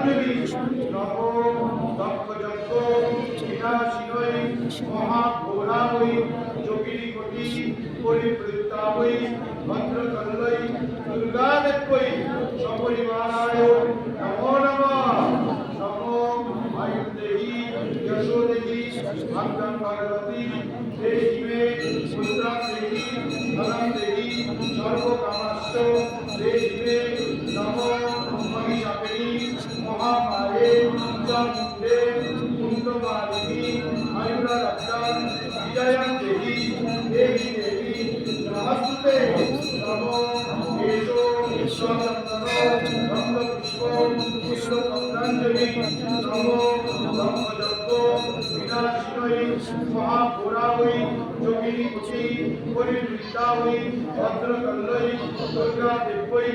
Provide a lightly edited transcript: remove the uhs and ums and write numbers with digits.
দেবী নমো দক্ষযজ্ঞ বিনাশিনৈ মহাঘোরাবৈ যোগিনী কোটি পরিবৃত্তাবৈ ভদ্রকল্লৈ দুর্গাদেব্যৈ সপরিবারায় নমো নমঃ। নমো আয়ুর্দেহি যশোদেহি ভাগ্যং ভগবতী দেহি মে পুত্রাং দেহি ধনং দেহি সর্বকামাশ্চ দেহি মে। নমো মহিষাপিনী মহামায়ে চামুণ্ডে কুণ্ডমালিনী আয়ুরারক্ষাং বিজয়াং দেহি দেহি দেহি নমস্তুতে। নমো এষো ঈশ্বরচন্দন গন্ধপুষ্প পুষ্পপত্রাঞ্জলি নমো ব্রহ্মযজ্ঞ বিনাশিনৈ মহাঘোরাবৈ যোগিনী কোটি পরিবৃত্তাবৈ ভদ্রকল্লৈ দুর্গাদেব্যৈ